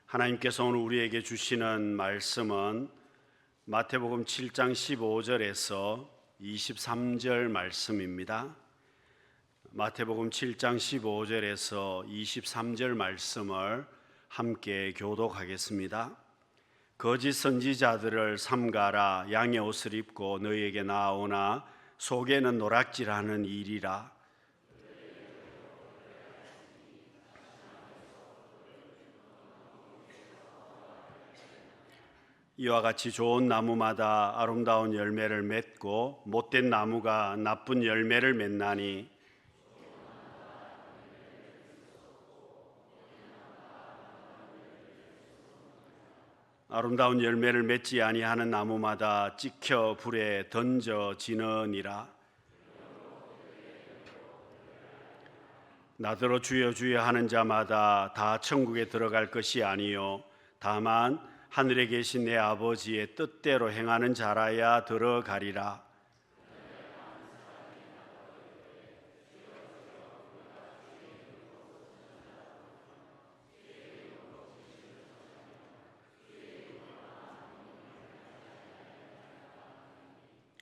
하나님께서 오늘 우리에게 주시는 말씀은 마태복음 7장 15절에서 23절 말씀입니다. 마태복음 7장 15절에서 23절 말씀을 함께 교독하겠습니다. 거짓 선지자들을 삼가라. 양의 옷을 입고 너희에게 나아오나 속에는 노략질하는 일이라. 이와 같이 좋은 나무마다 아름다운 열매를 맺고 못된 나무가 나쁜 열매를 맺나니 아름다운 열매를 맺지 아니하는 나무마다 찍혀 불에 던져지느니라. 나더러 주여 주여 하는 자마다 다 천국에 들어갈 것이 아니요 다만 하늘에 계신 내 아버지의 뜻대로 행하는 자라야 들어가리라.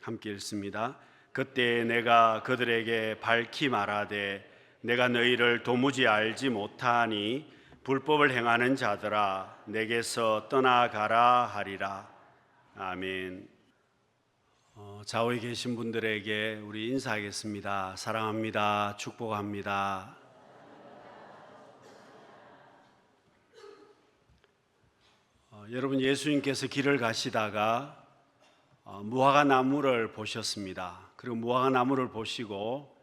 함께 읽습니다. 그때 내가 그들에게 밝히 말하되 내가 너희를 도무지 알지 못하니 불법을 행하는 자들아 내게서 떠나가라 하리라. 아멘. 좌우에 계신 분들에게 우리 인사하겠습니다. 사랑합니다. 축복합니다. 여러분, 예수님께서 길을 가시다가 무화과 나무를 보셨습니다. 그리고 무화과 나무를 보시고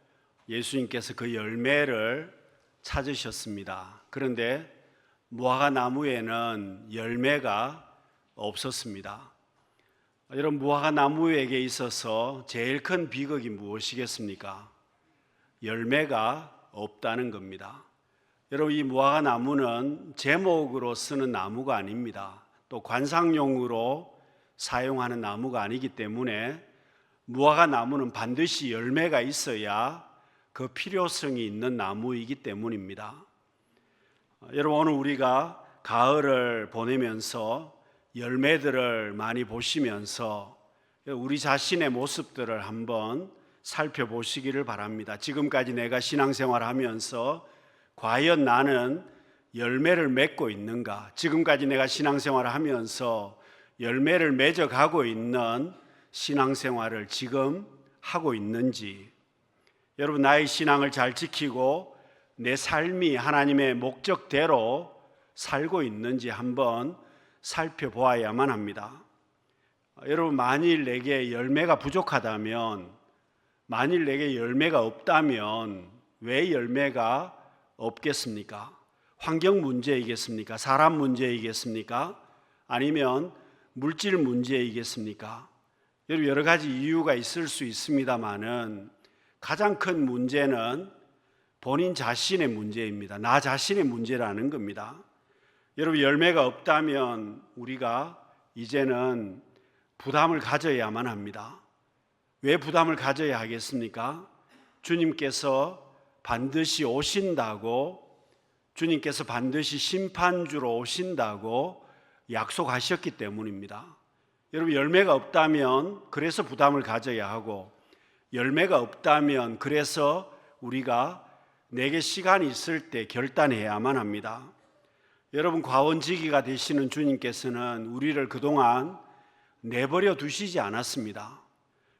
예수님께서 그 열매를 찾으셨습니다. 그런데 무화과 나무에는 열매가 없었습니다. 여러분, 무화과 나무에게 있어서 제일 큰 비극이 무엇이겠습니까? 열매가 없다는 겁니다. 여러분, 이 무화과 나무는 제목으로 쓰는 나무가 아닙니다. 또 관상용으로 사용하는 나무가 아니기 때문에 무화과 나무는 반드시 열매가 있어야 그 필요성이 있는 나무이기 때문입니다. 여러분, 오늘 우리가 가을을 보내면서 열매들을 많이 보시면서 우리 자신의 모습들을 한번 살펴보시기를 바랍니다. 지금까지 내가 신앙생활하면서 과연 나는 열매를 맺고 있는가? 지금까지 내가 신앙생활하면서 열매를 맺어가고 있는 신앙생활을 지금 하고 있는지, 여러분, 나의 신앙을 잘 지키고 내 삶이 하나님의 목적대로 살고 있는지 한번 살펴보아야만 합니다. 여러분, 만일 내게 열매가 부족하다면, 만일 내게 열매가 없다면 왜 열매가 없겠습니까? 환경 문제이겠습니까? 사람 문제이겠습니까? 아니면 물질 문제이겠습니까? 여러분, 여러 가지 이유가 있을 수 있습니다만은 가장 큰 문제는 본인 자신의 문제입니다. 나 자신의 문제라는 겁니다. 여러분, 열매가 없다면 우리가 이제는 부담을 가져야만 합니다. 왜 부담을 가져야 하겠습니까? 주님께서 반드시 오신다고, 주님께서 반드시 심판주로 오신다고 약속하셨기 때문입니다. 여러분, 열매가 없다면 그래서 부담을 가져야 하고, 열매가 없다면 그래서 우리가 내게 시간이 있을 때 결단해야만 합니다. 여러분, 과원지기가 되시는 주님께서는 우리를 그동안 내버려 두시지 않았습니다.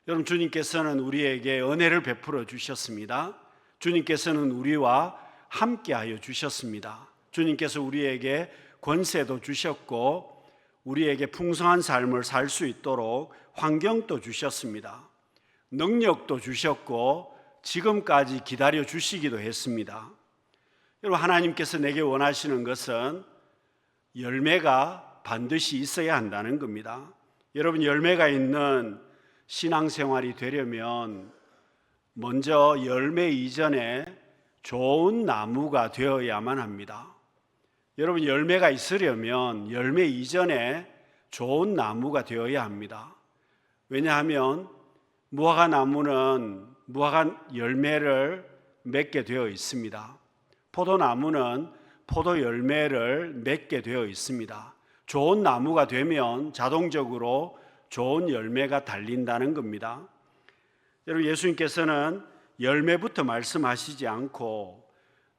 여러분, 주님께서는 우리에게 은혜를 베풀어 주셨습니다. 주님께서는 우리와 함께하여 주셨습니다. 주님께서 우리에게 권세도 주셨고 우리에게 풍성한 삶을 살 수 있도록 환경도 주셨습니다. 능력도 주셨고 지금까지 기다려 주시기도 했습니다. 여러분, 하나님께서 내게 원하시는 것은 열매가 반드시 있어야 한다는 겁니다. 여러분, 열매가 있는 신앙생활이 되려면 먼저 열매 이전에 좋은 나무가 되어야만 합니다. 여러분, 열매가 있으려면 열매 이전에 좋은 나무가 되어야 합니다. 왜냐하면 무화과 나무는 무화과 열매를 맺게 되어 있습니다. 포도나무는 포도 열매를 맺게 되어 있습니다. 좋은 나무가 되면 자동적으로 좋은 열매가 달린다는 겁니다. 여러분, 예수님께서는 열매부터 말씀하시지 않고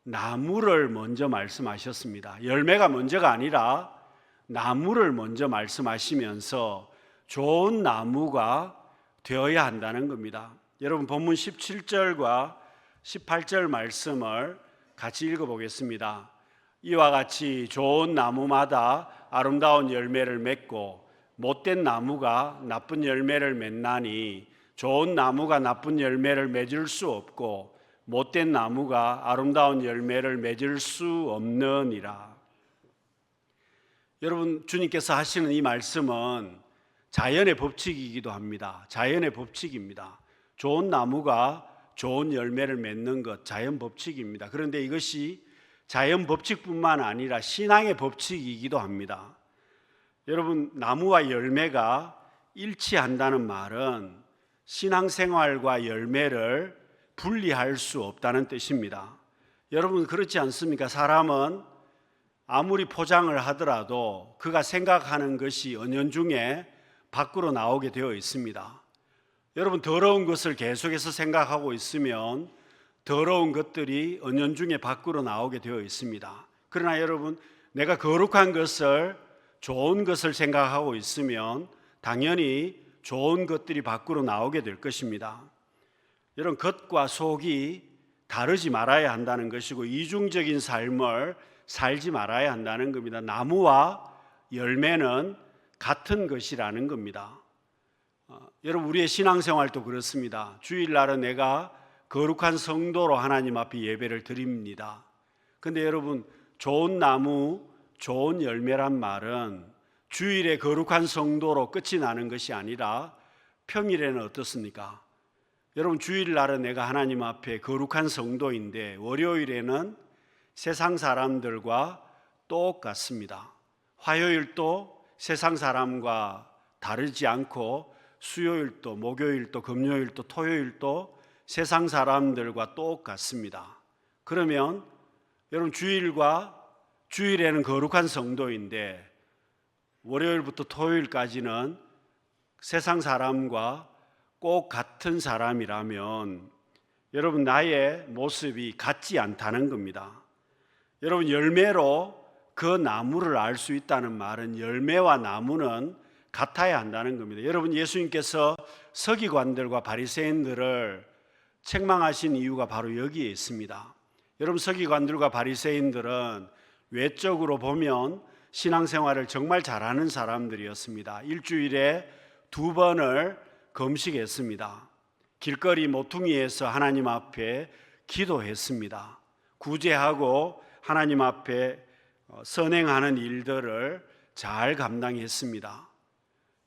나무를 먼저 말씀하셨습니다. 열매가 먼저가 아니라 나무를 먼저 말씀하시면서 좋은 나무가 되어야 한다는 겁니다. 여러분, 본문 17절과 18절 말씀을 같이 읽어보겠습니다. 이와 같이 좋은 나무마다 아름다운 열매를 맺고 못된 나무가 나쁜 열매를 맺나니 좋은 나무가 나쁜 열매를 맺을 수 없고 못된 나무가 아름다운 열매를 맺을 수 없느니라. 여러분, 주님께서 하시는 이 말씀은 자연의 법칙이기도 합니다. 자연의 법칙입니다. 좋은 나무가 좋은 열매를 맺는 것, 자연 법칙입니다. 그런데 이것이 자연 법칙뿐만 아니라 신앙의 법칙이기도 합니다. 여러분, 나무와 열매가 일치한다는 말은 신앙생활과 열매를 분리할 수 없다는 뜻입니다. 여러분, 그렇지 않습니까? 사람은 아무리 포장을 하더라도 그가 생각하는 것이 은연중에 밖으로 나오게 되어 있습니다. 여러분, 더러운 것을 계속해서 생각하고 있으면 더러운 것들이 은연중에 밖으로 나오게 되어 있습니다. 그러나 여러분, 내가 거룩한 것을, 좋은 것을 생각하고 있으면 당연히 좋은 것들이 밖으로 나오게 될 것입니다. 여러분, 겉과 속이 다르지 말아야 한다는 것이고 이중적인 삶을 살지 말아야 한다는 겁니다. 나무와 열매는 같은 것이라는 겁니다. 여러분, 우리의 신앙생활도 그렇습니다. 주일날은 내가 거룩한 성도로 하나님 앞에 예배를 드립니다. 근데 여러분, 좋은 나무, 좋은 열매란 말은 주일에 거룩한 성도로 끝이 나는 것이 아니라 평일에는 어떻습니까? 여러분, 주일날은 내가 하나님 앞에 거룩한 성도인데 월요일에는 세상 사람들과 똑같습니다. 화요일도 세상 사람과 다르지 않고 수요일도 목요일도 금요일도 토요일도 세상 사람들과 똑같습니다. 그러면 여러분, 주일에는 거룩한 성도인데 월요일부터 토요일까지는 세상 사람과 꼭 같은 사람이라면 여러분, 나의 모습이 같지 않다는 겁니다. 여러분, 열매로 그 나무를 알 수 있다는 말은 열매와 나무는 같아야 한다는 겁니다. 여러분, 예수님께서 서기관들과 바리새인들을 책망하신 이유가 바로 여기에 있습니다. 여러분, 서기관들과 바리새인들은 외적으로 보면 신앙생활을 정말 잘하는 사람들이었습니다. 일주일에 2번을 금식했습니다. 길거리 모퉁이에서 하나님 앞에 기도했습니다. 구제하고 하나님 앞에 선행하는 일들을 잘 감당했습니다.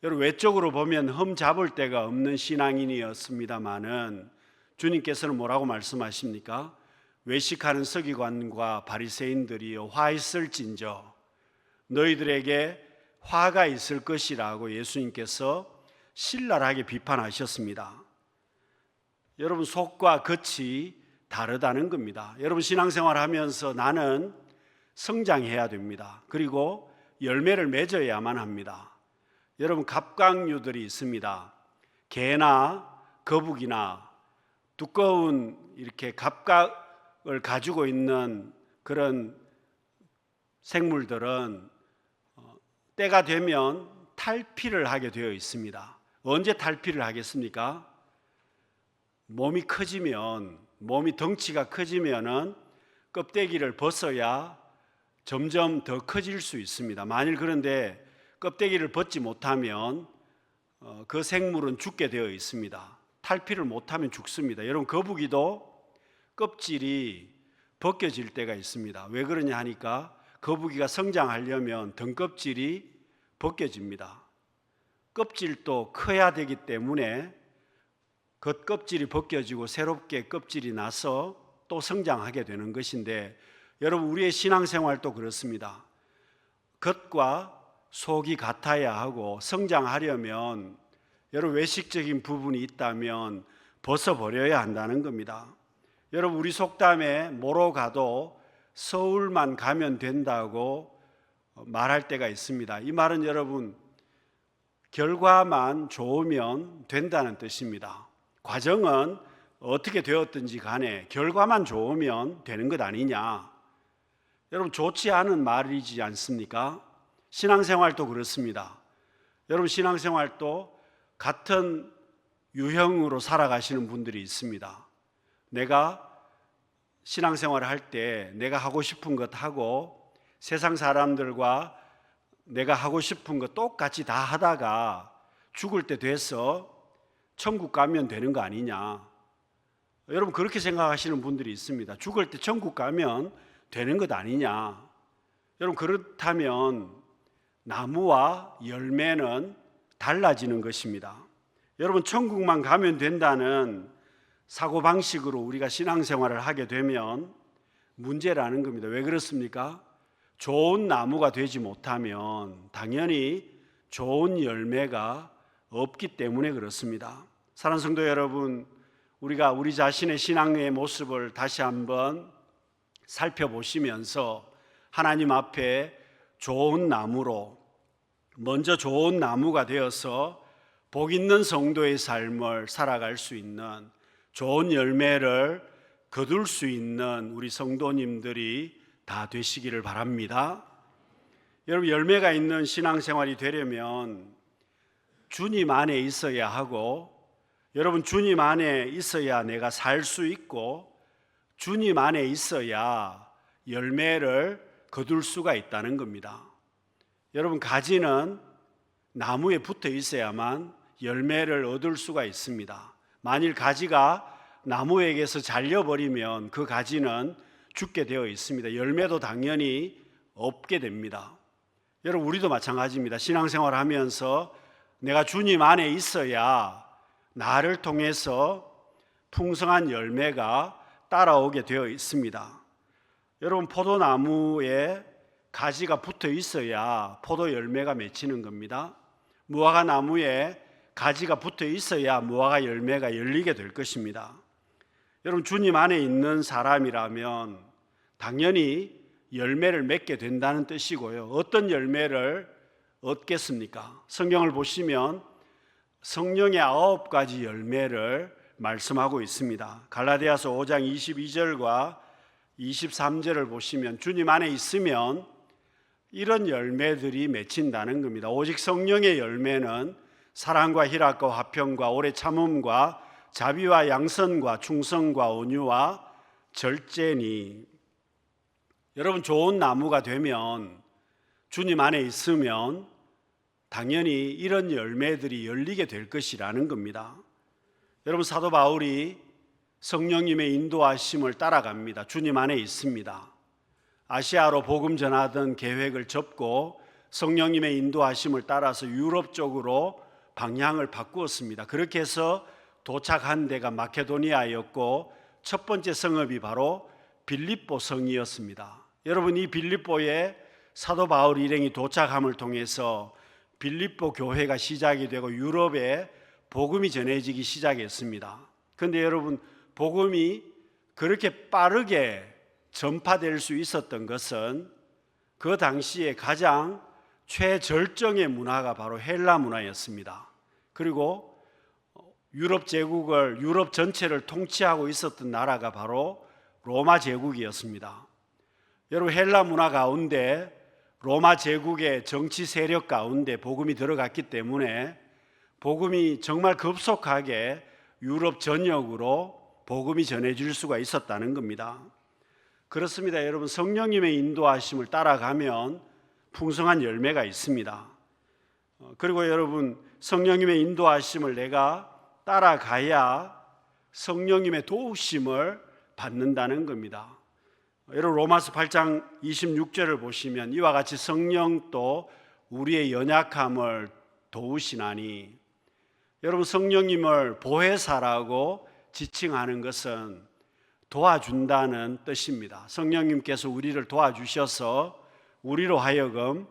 여러분, 외적으로 보면 흠잡을 데가 없는 신앙인이었습니다마는 주님께서는 뭐라고 말씀하십니까? 외식하는 서기관과 바리새인들이 화 있을진저 너희들에게 화가 있을 것이라고 예수님께서 신랄하게 비판하셨습니다. 여러분, 속과 겉이 다르다는 겁니다. 여러분, 신앙생활 하면서 나는 성장해야 됩니다. 그리고 열매를 맺어야만 합니다. 여러분, 갑각류들이 있습니다. 개나 거북이나 두꺼운 이렇게 갑각을 가지고 있는 그런 생물들은 때가 되면 탈피를 하게 되어 있습니다. 언제 탈피를 하겠습니까? 몸이 덩치가 커지면은 껍데기를 벗어야 점점 더 커질 수 있습니다. 만일 그런데 껍데기를 벗지 못하면 그 생물은 죽게 되어 있습니다. 탈피를 못하면 죽습니다. 여러분, 거북이도 껍질이 벗겨질 때가 있습니다. 왜 그러냐 하니까 거북이가 성장하려면 등껍질이 벗겨집니다. 껍질도 커야 되기 때문에 겉껍질이 벗겨지고 새롭게 껍질이 나서 또 성장하게 되는 것인데, 여러분, 우리의 신앙생활도 그렇습니다. 겉과 속이 같아야 하고 성장하려면 여러분, 외식적인 부분이 있다면 벗어버려야 한다는 겁니다. 여러분, 우리 속담에 뭐로 가도 서울만 가면 된다고 말할 때가 있습니다. 이 말은 여러분, 결과만 좋으면 된다는 뜻입니다. 과정은 어떻게 되었든지 간에 결과만 좋으면 되는 것 아니냐. 여러분, 좋지 않은 말이지 않습니까? 신앙생활도 그렇습니다. 여러분, 신앙생활도 같은 유형으로 살아가시는 분들이 있습니다. 내가 신앙생활을 할 때 내가 하고 싶은 것 하고 세상 사람들과 내가 하고 싶은 것 똑같이 다 하다가 죽을 때 돼서 천국 가면 되는 거 아니냐. 여러분, 그렇게 생각하시는 분들이 있습니다. 죽을 때 천국 가면 되는 것 아니냐. 여러분, 그렇다면 나무와 열매는 달라지는 것입니다. 여러분, 천국만 가면 된다는 사고방식으로 우리가 신앙생활을 하게 되면 문제라는 겁니다. 왜 그렇습니까? 좋은 나무가 되지 못하면 당연히 좋은 열매가 없기 때문에 그렇습니다. 사랑하는 성도 여러분, 우리가 우리 자신의 신앙의 모습을 다시 한번 살펴보시면서 하나님 앞에 좋은 나무로, 먼저 좋은 나무가 되어서 복 있는 성도의 삶을 살아갈 수 있는, 좋은 열매를 거둘 수 있는 우리 성도님들이 다 되시기를 바랍니다. 여러분, 열매가 있는 신앙생활이 되려면 주님 안에 있어야 하고, 여러분, 주님 안에 있어야 내가 살 수 있고, 주님 안에 있어야 열매를 거둘 수가 있다는 겁니다. 여러분, 가지는 나무에 붙어 있어야만 열매를 얻을 수가 있습니다. 만일 가지가 나무에게서 잘려버리면 그 가지는 죽게 되어 있습니다. 열매도 당연히 없게 됩니다. 여러분, 우리도 마찬가지입니다. 신앙생활을 하면서 내가 주님 안에 있어야 나를 통해서 풍성한 열매가 따라오게 되어 있습니다. 여러분, 포도나무에 가지가 붙어 있어야 포도 열매가 맺히는 겁니다. 무화과 나무에 가지가 붙어 있어야 무화과 열매가 열리게 될 것입니다. 여러분, 주님 안에 있는 사람이라면 당연히 열매를 맺게 된다는 뜻이고요. 어떤 열매를 얻겠습니까? 성경을 보시면 성령의 9가지 열매를 말씀하고 있습니다. 갈라디아서 5장 22절과 23절을 보시면 주님 안에 있으면 이런 열매들이 맺힌다는 겁니다. 오직 성령의 열매는 사랑과 희락과 화평과 오래 참음과 자비와 양선과 충성과 온유와 절제니. 여러분, 좋은 나무가 되면, 주님 안에 있으면 당연히 이런 열매들이 열리게 될 것이라는 겁니다. 여러분, 사도 바울이 성령님의 인도하심을 따라갑니다. 주님 안에 있습니다. 아시아로 복음 전하던 계획을 접고 성령님의 인도하심을 따라서 유럽 쪽으로 방향을 바꾸었습니다. 그렇게 해서 도착한 데가 마케도니아였고 첫 번째 성읍이 바로 빌립보 성이었습니다. 여러분, 이 빌립보에 사도 바울 일행이 도착함을 통해서 빌립보 교회가 시작이 되고 유럽에 복음이 전해지기 시작했습니다. 그런데 여러분, 복음이 그렇게 빠르게 전파될 수 있었던 것은 그 당시에 가장 최절정의 문화가 바로 헬라 문화였습니다. 그리고 유럽 제국을, 유럽 전체를 통치하고 있었던 나라가 바로 로마 제국이었습니다. 여러분, 헬라 문화 가운데 로마 제국의 정치 세력 가운데 복음이 들어갔기 때문에 복음이 정말 급속하게 유럽 전역으로 복음이 전해질 수가 있었다는 겁니다. 그렇습니다. 여러분, 성령님의 인도하심을 따라가면 풍성한 열매가 있습니다. 그리고 여러분, 성령님의 인도하심을 내가 따라가야 성령님의 도우심을 받는다는 겁니다. 여러분, 로마서 8장 26절을 보시면 이와 같이 성령도 우리의 연약함을 도우시나니. 여러분, 성령님을 보혜사라고 지칭하는 것은 도와준다는 뜻입니다. 성령님께서 우리를 도와주셔서 우리로 하여금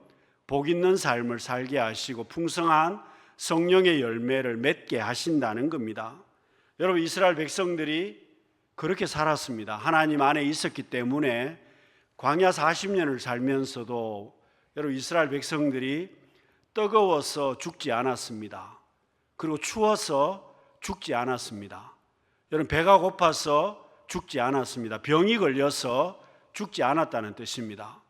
복 있는 삶을 살게 하시고 풍성한 성령의 열매를 맺게 하신다는 겁니다. 여러분, 이스라엘 백성들이 그렇게 살았습니다. 하나님 안에 있었기 때문에 광야 40년을 살면서도 여러분 이스라엘 백성들이 뜨거워서 죽지 않았습니다. 그리고 추워서 죽지 않았습니다. 여러분 배가 고파서 죽지 않았습니다. 병이 걸려서 죽지 않았다는 뜻입니다.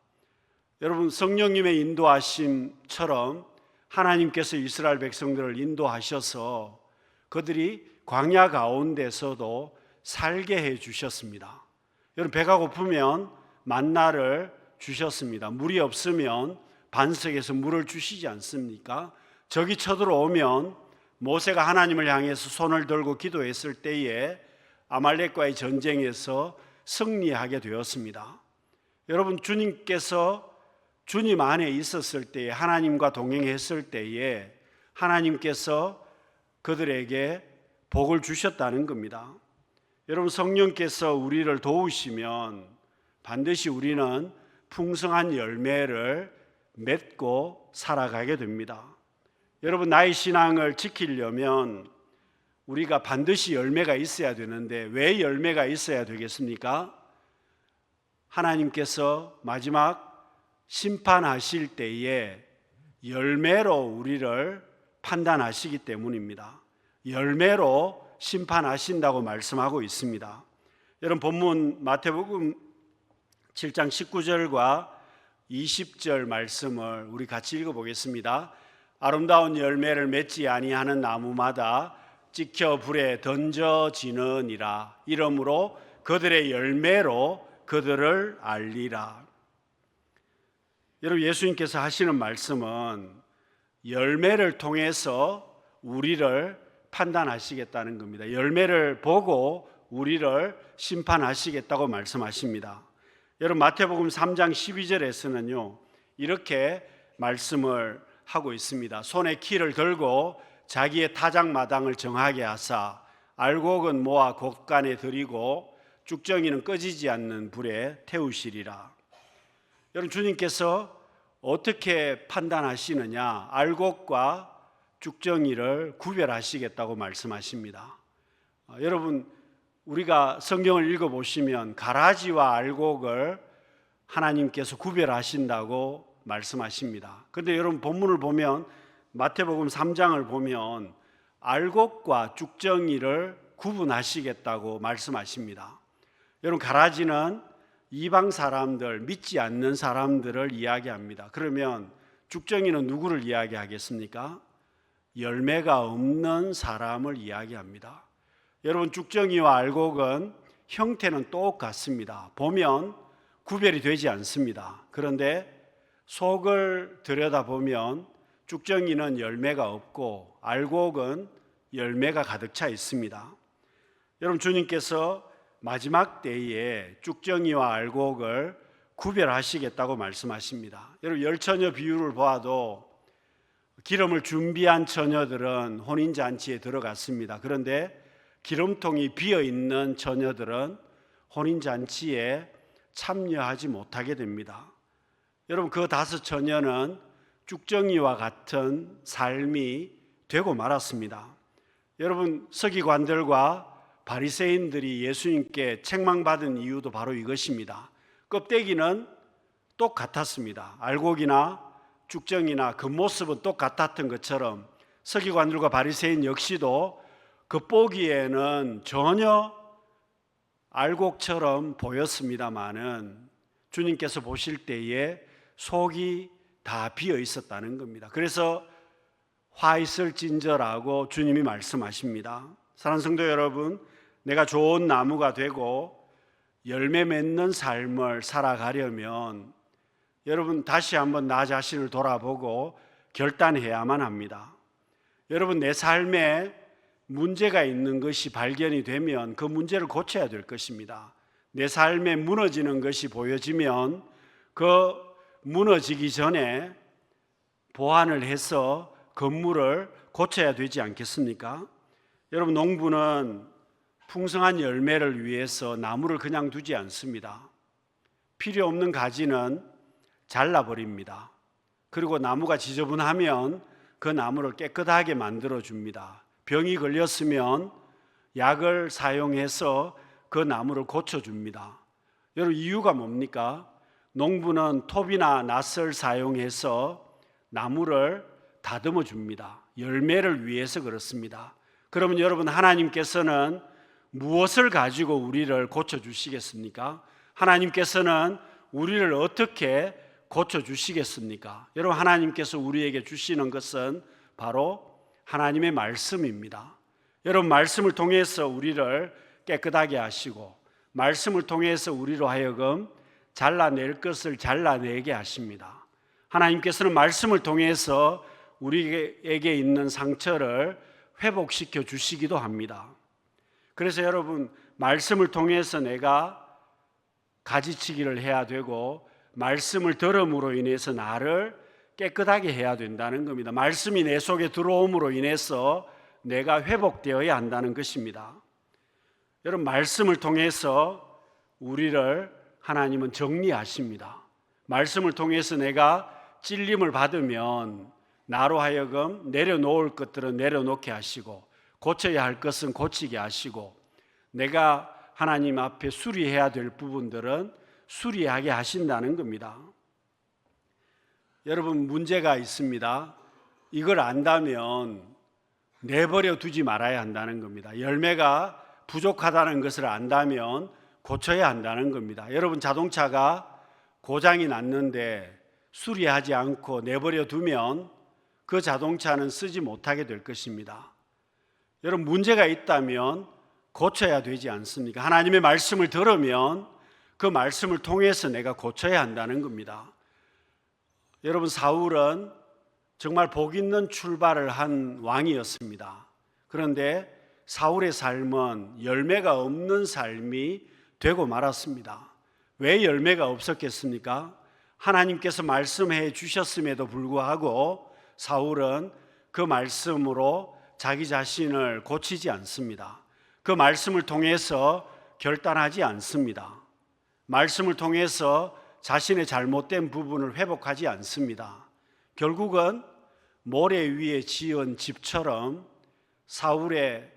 여러분 성령님의 인도하심처럼 하나님께서 이스라엘 백성들을 인도하셔서 그들이 광야 가운데서도 살게 해 주셨습니다. 여러분 배가 고프면 만나를 주셨습니다. 물이 없으면 반석에서 물을 주시지 않습니까? 적이 쳐들어오면 모세가 하나님을 향해서 손을 들고 기도했을 때에 아말렉과의 전쟁에서 승리하게 되었습니다. 여러분 주님께서 주님 안에 있었을 때에 하나님과 동행했을 때에 하나님께서 그들에게 복을 주셨다는 겁니다. 여러분 성령께서 우리를 도우시면 반드시 우리는 풍성한 열매를 맺고 살아가게 됩니다. 여러분 나의 신앙을 지키려면 우리가 반드시 열매가 있어야 되는데 왜 열매가 있어야 되겠습니까? 하나님께서 마지막 심판하실 때에 열매로 우리를 판단하시기 때문입니다. 열매로 심판하신다고 말씀하고 있습니다. 여러분 본문 마태복음 7장 19절과 20절 말씀을 우리 같이 읽어보겠습니다. 아름다운 열매를 맺지 아니하는 나무마다 찍혀 불에 던져지느니라. 이러므로 그들의 열매로 그들을 알리라. 여러분 예수님께서 하시는 말씀은 열매를 통해서 우리를 판단하시겠다는 겁니다. 열매를 보고 우리를 심판하시겠다고 말씀하십니다. 여러분 마태복음 3장 12절에서는요 이렇게 말씀을 하고 있습니다. 손에 키를 들고 자기의 타작마당을 정하게 하사 알곡은 모아 곳간에 들이고 쭉정이는 꺼지지 않는 불에 태우시리라. 여러분 주님께서 어떻게 판단하시느냐? 알곡과 쭉정이를 구별하시겠다고 말씀하십니다. 여러분 우리가 성경을 읽어보시면 가라지와 알곡을 하나님께서 구별하신다고 말씀하십니다. 그런데 여러분 본문을 보면 마태복음 3장을 보면 알곡과 쭉정이를 구분하시겠다고 말씀하십니다. 여러분 가라지는 이방 사람들, 믿지 않는 사람들을 이야기합니다. 그러면 쭉정이는 누구를 이야기하겠습니까? 열매가 없는 사람을 이야기합니다. 여러분 쭉정이와 알곡은 형태는 똑같습니다. 보면 구별이 되지 않습니다. 그런데 속을 들여다보면 쭉정이는 열매가 없고 알곡은 열매가 가득 차 있습니다. 여러분 주님께서 마지막 때에 쭉정이와 알곡을 구별하시겠다고 말씀하십니다. 여러분 열처녀 비유를 보아도 기름을 준비한 처녀들은 혼인잔치에 들어갔습니다. 그런데 기름통이 비어있는 처녀들은 혼인잔치에 참여하지 못하게 됩니다. 여러분 그 5 처녀는 쭉정이와 같은 삶이 되고 말았습니다. 여러분 서기관들과 바리새인들이 예수님께 책망받은 이유도 바로 이것입니다. 껍데기는 똑같았습니다. 알곡이나 쭉정이나 겉모습은 똑같았던 것처럼 서기관들과 바리새인 역시도 겉보기에는 전혀 알곡처럼 보였습니다마는 주님께서 보실 때에 속이 다 비어 있었다는 겁니다. 그래서 화 있을진저라고 주님이 말씀하십니다. 사랑하는 성도 여러분, 내가 좋은 나무가 되고 열매 맺는 삶을 살아가려면 여러분 다시 한번 나 자신을 돌아보고 결단해야만 합니다. 여러분 내 삶에 문제가 있는 것이 발견이 되면 그 문제를 고쳐야 될 것입니다. 내 삶에 무너지는 것이 보여지면 그 무너지기 전에 보완을 해서 건물을 고쳐야 되지 않겠습니까? 여러분 농부는 풍성한 열매를 위해서 나무를 그냥 두지 않습니다. 필요 없는 가지는 잘라버립니다. 그리고 나무가 지저분하면 그 나무를 깨끗하게 만들어 줍니다. 병이 걸렸으면 약을 사용해서 그 나무를 고쳐줍니다. 여러분 이유가 뭡니까? 농부는 톱이나 낫을 사용해서 나무를 다듬어 줍니다. 열매를 위해서 그렇습니다. 그러면 여러분, 하나님께서는 무엇을 가지고 우리를 고쳐주시겠습니까? 하나님께서는 우리를 어떻게 고쳐주시겠습니까? 여러분, 하나님께서 우리에게 주시는 것은 바로 하나님의 말씀입니다. 여러분, 말씀을 통해서 우리를 깨끗하게 하시고 말씀을 통해서 우리로 하여금 잘라낼 것을 잘라내게 하십니다. 하나님께서는 말씀을 통해서 우리에게 있는 상처를 회복시켜 주시기도 합니다. 그래서 여러분, 말씀을 통해서 내가 가지치기를 해야 되고 말씀을 들음으로 인해서 나를 깨끗하게 해야 된다는 겁니다. 말씀이 내 속에 들어옴으로 인해서 내가 회복되어야 한다는 것입니다. 여러분, 말씀을 통해서 우리를 하나님은 정리하십니다. 말씀을 통해서 내가 찔림을 받으면 나로 하여금 내려놓을 것들은 내려놓게 하시고 고쳐야 할 것은 고치게 하시고 내가 하나님 앞에 수리해야 될 부분들은 수리하게 하신다는 겁니다. 여러분, 문제가 있습니다. 이걸 안다면 내버려 두지 말아야 한다는 겁니다. 열매가 부족하다는 것을 안다면 고쳐야 한다는 겁니다. 여러분, 자동차가 고장이 났는데 수리하지 않고 내버려 두면 그 자동차는 쓰지 못하게 될 것입니다. 여러분, 문제가 있다면 고쳐야 되지 않습니까? 하나님의 말씀을 들으면 그 말씀을 통해서 내가 고쳐야 한다는 겁니다. 여러분, 사울은 정말 복 있는 출발을 한 왕이었습니다. 그런데 사울의 삶은 열매가 없는 삶이 되고 말았습니다. 왜 열매가 없었겠습니까? 하나님께서 말씀해 주셨음에도 불구하고 사울은 그 말씀으로 자기 자신을 고치지 않습니다. 그 말씀을 통해서 결단하지 않습니다. 말씀을 통해서 자신의 잘못된 부분을 회복하지 않습니다. 결국은 모래 위에 지은 집처럼 사울의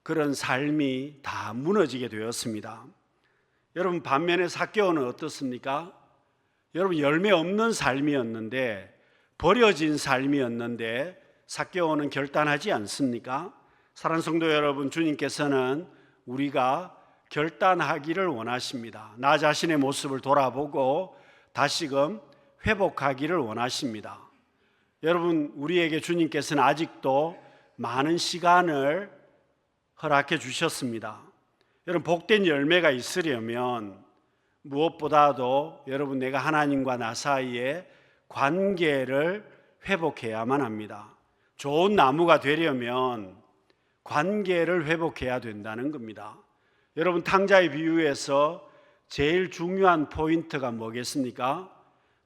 그런 삶이 다 무너지게 되었습니다. 여러분, 반면에 삭개오는 어떻습니까? 여러분, 열매 없는 삶이었는데, 버려진 삶이었는데 삭개오는 결단하지 않습니까? 사랑하는 성도 여러분, 주님께서는 우리가 결단하기를 원하십니다. 나 자신의 모습을 돌아보고 다시금 회복하기를 원하십니다. 여러분, 우리에게 주님께서는 아직도 많은 시간을 허락해 주셨습니다. 여러분, 복된 열매가 있으려면 무엇보다도 여러분, 내가 하나님과 나 사이에 관계를 회복해야만 합니다. 좋은 나무가 되려면 관계를 회복해야 된다는 겁니다. 여러분, 탕자의 비유에서 제일 중요한 포인트가 뭐겠습니까?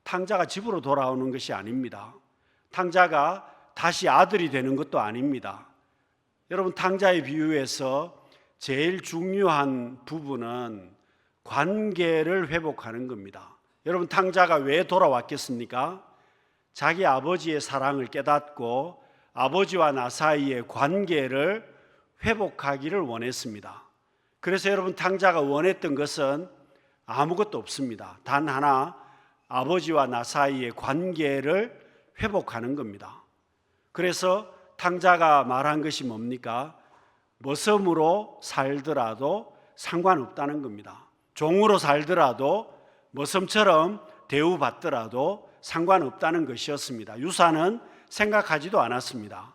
탕자가 집으로 돌아오는 것이 아닙니다. 탕자가 다시 아들이 되는 것도 아닙니다. 여러분, 탕자의 비유에서 제일 중요한 부분은 관계를 회복하는 겁니다. 여러분, 탕자가 왜 돌아왔겠습니까? 자기 아버지의 사랑을 깨닫고 아버지와 나 사이의 관계를 회복하기를 원했습니다. 그래서 여러분, 탕자가 원했던 것은 아무것도 없습니다. 단 하나, 아버지와 나 사이의 관계를 회복하는 겁니다. 그래서 탕자가 말한 것이 뭡니까? 머슴으로 살더라도 상관없다는 겁니다. 종으로 살더라도 머슴처럼 대우받더라도 상관없다는 것이었습니다. 유사는 생각하지도 않았습니다.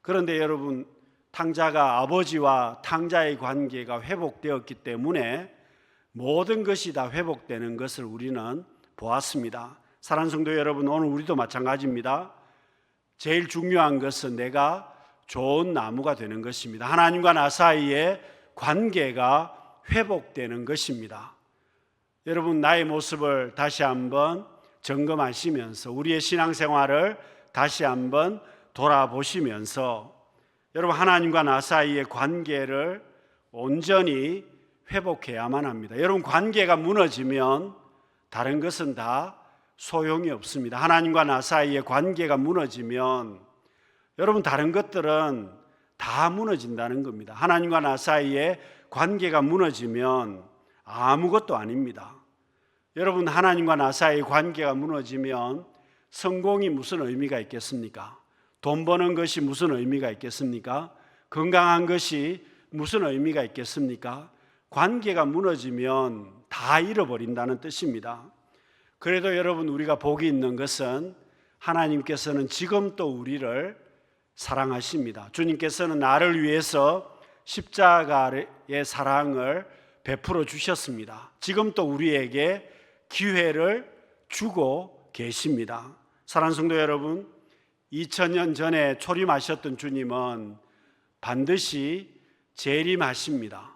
그런데 여러분, 탕자가 아버지와 탕자의 관계가 회복되었기 때문에 모든 것이 다 회복되는 것을 우리는 보았습니다. 사랑하는 성도 여러분, 오늘 우리도 마찬가지입니다. 제일 중요한 것은 내가 좋은 나무가 되는 것입니다. 하나님과 나 사이의 관계가 회복되는 것입니다. 여러분, 나의 모습을 다시 한번 점검하시면서 우리의 신앙생활을 다시 한번 돌아보시면서 여러분, 하나님과 나 사이의 관계를 온전히 회복해야만 합니다. 여러분, 관계가 무너지면 다른 것은 다 소용이 없습니다. 하나님과 나 사이의 관계가 무너지면 여러분, 다른 것들은 다 무너진다는 겁니다. 하나님과 나 사이의 관계가 무너지면 아무것도 아닙니다. 여러분, 하나님과 나 사이의 관계가 무너지면 성공이 무슨 의미가 있겠습니까? 돈 버는 것이 무슨 의미가 있겠습니까? 건강한 것이 무슨 의미가 있겠습니까? 관계가 무너지면 다 잃어버린다는 뜻입니다. 그래도 여러분, 우리가 복이 있는 것은 하나님께서는 지금 또 우리를 사랑하십니다. 주님께서는 나를 위해서 십자가의 사랑을 베풀어 주셨습니다. 지금 또 우리에게 기회를 주고 계십니다. 사랑하는 성도 여러분, 2000년 전에 초림하셨던 주님은 반드시 재림하십니다.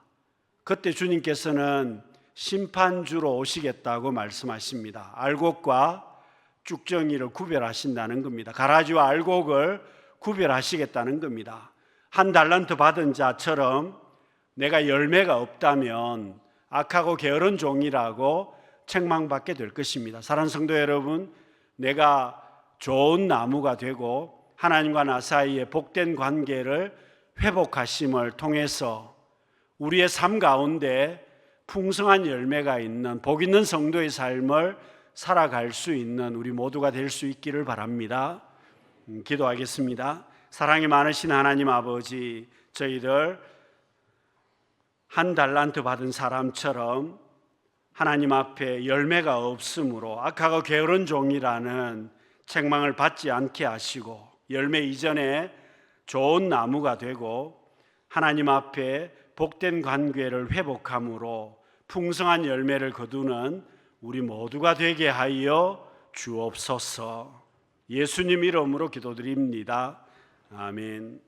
그때 주님께서는 심판주로 오시겠다고 말씀하십니다. 알곡과 쭉정이를 구별하신다는 겁니다. 가라지와 알곡을 구별하시겠다는 겁니다. 한 달란트 받은 자처럼 내가 열매가 없다면 악하고 게으른 종이라고 책망받게 될 것입니다. 사랑하는 성도 여러분, 내가 좋은 나무가 되고 하나님과 나 사이의 복된 관계를 회복하심을 통해서 우리의 삶 가운데 풍성한 열매가 있는 복 있는 성도의 삶을 살아갈 수 있는 우리 모두가 될 수 있기를 바랍니다. 기도하겠습니다. 사랑이 많으신 하나님 아버지, 저희들 한 달란트 받은 사람처럼 하나님 앞에 열매가 없으므로 악하고 게으른 종이라는 책망을 받지 않게 하시고 열매 이전에 좋은 나무가 되고 하나님 앞에 복된 관계를 회복함으로 풍성한 열매를 거두는 우리 모두가 되게 하여 주옵소서. 예수님 이름으로 기도드립니다. 아멘.